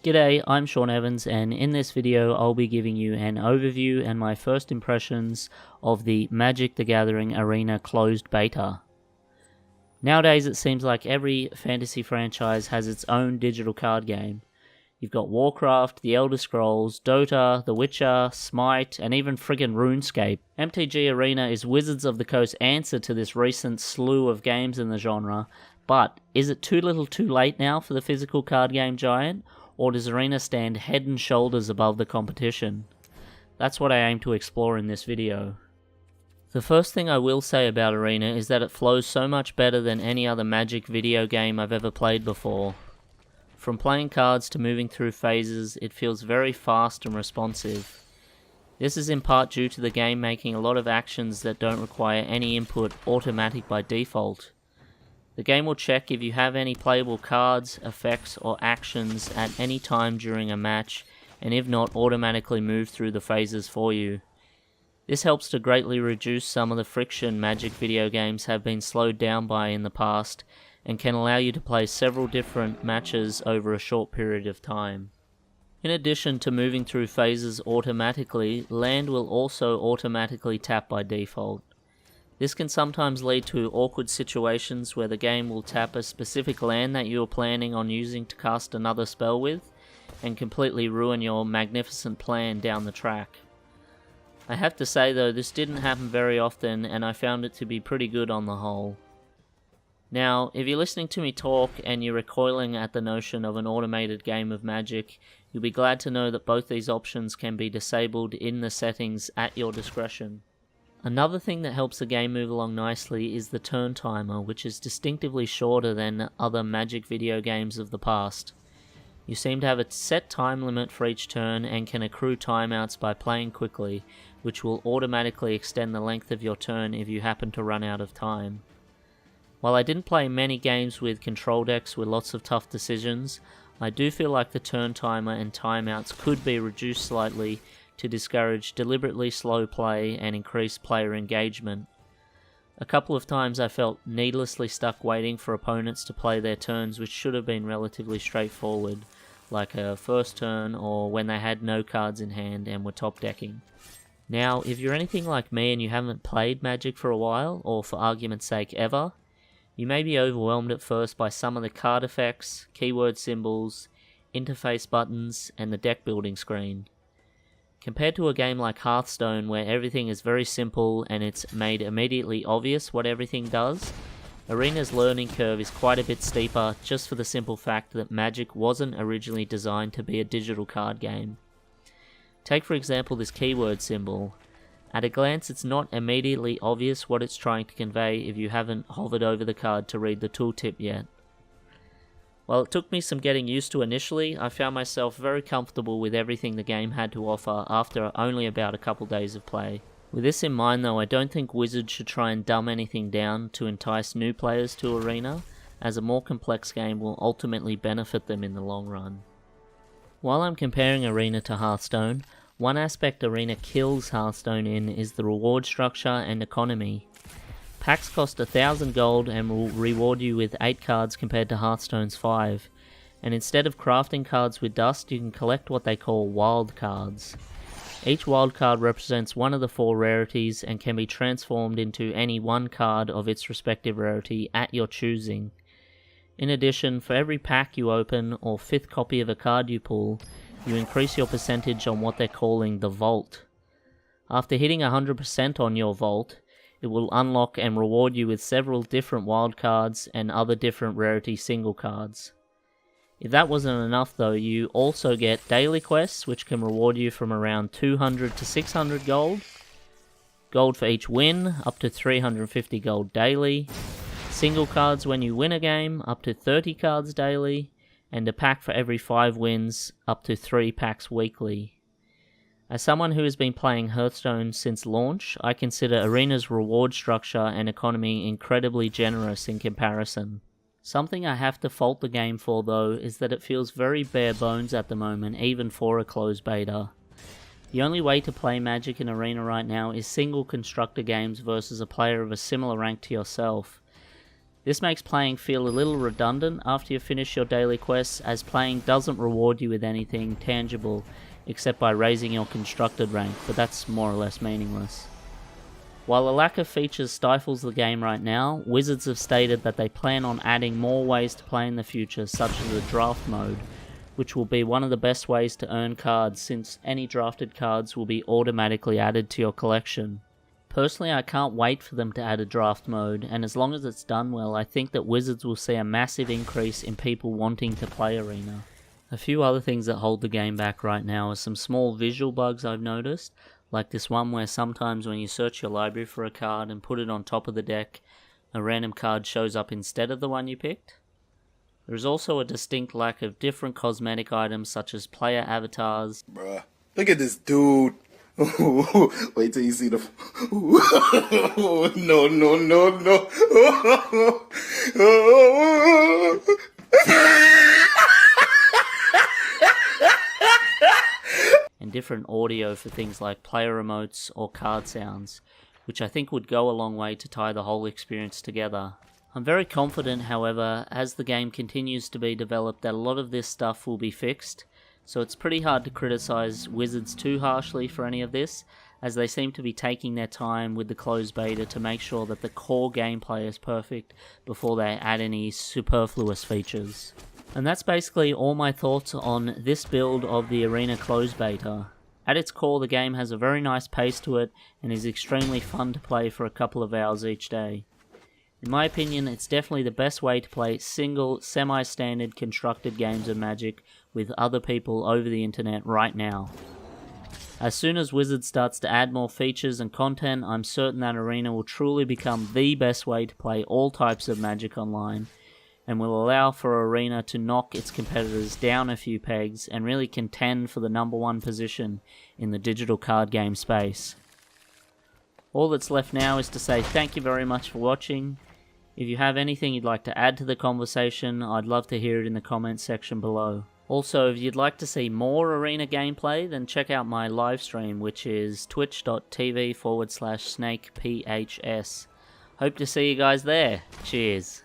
G'day, I'm Sean Evans, and in this video I'll be giving you an overview and my first impressions of the Magic the Gathering Arena closed beta. Nowadays it seems like every fantasy franchise has its own digital card game. You've got Warcraft, The Elder Scrolls, Dota, The Witcher, Smite, and even friggin' RuneScape. MTG Arena is Wizards of the Coast's answer to this recent slew of games in the genre, but is it too little too late now for the physical card game giant? Or does Arena stand head and shoulders above the competition? That's what I aim to explore in this video. The first thing I will say about Arena is that it flows so much better than any other Magic video game I've ever played before. From playing cards to moving through phases, it feels very fast and responsive. This is in part due to the game making a lot of actions that don't require any input automatic by default. The game will check if you have any playable cards, effects, or actions at any time during a match, and if not, automatically move through the phases for you. This helps to greatly reduce some of the friction Magic video games have been slowed down by in the past, and can allow you to play several different matches over a short period of time. In addition to moving through phases automatically, land will also automatically tap by default. This can sometimes lead to awkward situations where the game will tap a specific land that you are planning on using to cast another spell with, and completely ruin your magnificent plan down the track. I have to say though, this didn't happen very often, and I found it to be pretty good on the whole. Now, if you're listening to me talk and you're recoiling at the notion of an automated game of Magic, you'll be glad to know that both these options can be disabled in the settings at your discretion. Another thing that helps the game move along nicely is the turn timer, which is distinctively shorter than other Magic video games of the past. You seem to have a set time limit for each turn and can accrue timeouts by playing quickly, which will automatically extend the length of your turn if you happen to run out of time. While I didn't play many games with control decks with lots of tough decisions, I do feel like the turn timer and timeouts could be reduced slightly to discourage deliberately slow play and increase player engagement. A couple of times I felt needlessly stuck waiting for opponents to play their turns which should have been relatively straightforward, like a first turn or when they had no cards in hand and were top decking. Now, if you're anything like me and you haven't played Magic for a while, or for argument's sake ever, you may be overwhelmed at first by some of the card effects, keyword symbols, interface buttons, and the deck building screen. Compared to a game like Hearthstone where everything is very simple and it's made immediately obvious what everything does, Arena's learning curve is quite a bit steeper just for the simple fact that Magic wasn't originally designed to be a digital card game. Take for example this keyword symbol. At a glance it's not immediately obvious what it's trying to convey if you haven't hovered over the card to read the tooltip yet. While it took me some getting used to initially, I found myself very comfortable with everything the game had to offer after only about a couple days of play. With this in mind though, I don't think Wizards should try and dumb anything down to entice new players to Arena, as a more complex game will ultimately benefit them in the long run. While I'm comparing Arena to Hearthstone, one aspect Arena kills Hearthstone in is the reward structure and economy. Packs cost 1,000 gold and will reward you with 8 cards compared to Hearthstone's 5, and instead of crafting cards with dust, you can collect what they call wild cards. Each wild card represents one of the 4 rarities and can be transformed into any one card of its respective rarity at your choosing. In addition, for every pack you open or 5th copy of a card you pull, you increase your percentage on what they're calling the vault. After hitting 100% on your vault, it will unlock and reward you with several different wild cards and other different rarity single cards. If that wasn't enough though, you also get daily quests which can reward you from around 200 to 600 gold, gold for each win up to 350 gold daily, single cards when you win a game up to 30 cards daily, and a pack for every 5 wins up to 3 packs weekly. As someone who has been playing Hearthstone since launch, I consider Arena's reward structure and economy incredibly generous in comparison. Something I have to fault the game for though is that it feels very bare bones at the moment, even for a closed beta. The only way to play Magic in Arena right now is single constructor games versus a player of a similar rank to yourself. This makes playing feel a little redundant after you finish your daily quests, as playing doesn't reward you with anything tangible except by raising your constructed rank, but that's more or less meaningless. While a lack of features stifles the game right now, Wizards have stated that they plan on adding more ways to play in the future, such as the draft mode, which will be one of the best ways to earn cards since any drafted cards will be automatically added to your collection. Personally, I can't wait for them to add a draft mode, and as long as it's done well, I think that Wizards will see a massive increase in people wanting to play Arena. A few other things that hold the game back right now are some small visual bugs I've noticed, like this one where sometimes when you search your library for a card and put it on top of the deck, a random card shows up instead of the one you picked. There is also a distinct lack of different cosmetic items such as player avatars. Bruh, look at this dude. Wait till you see the. No, no, no, no. And different audio for things like player emotes or card sounds, which I think would go a long way to tie the whole experience together. I'm very confident, however, as the game continues to be developed, that a lot of this stuff will be fixed. So it's pretty hard to criticize Wizards too harshly for any of this, as they seem to be taking their time with the closed beta to make sure that the core gameplay is perfect before they add any superfluous features. And that's basically all my thoughts on this build of the Arena closed beta. At its core, the game has a very nice pace to it and is extremely fun to play for a couple of hours each day. In my opinion, it's definitely the best way to play single, semi-standard constructed games of Magic with other people over the internet right now. As soon as Wizards starts to add more features and content, I'm certain that Arena will truly become the best way to play all types of Magic online, and will allow for Arena to knock its competitors down a few pegs and really contend for the #1 position in the digital card game space. All that's left now is to say thank you very much for watching. If you have anything you'd like to add to the conversation, I'd love to hear it in the comments section below. Also, if you'd like to see more Arena gameplay, then check out my live stream, which is twitch.tv/snakehps. Hope to see you guys there. Cheers.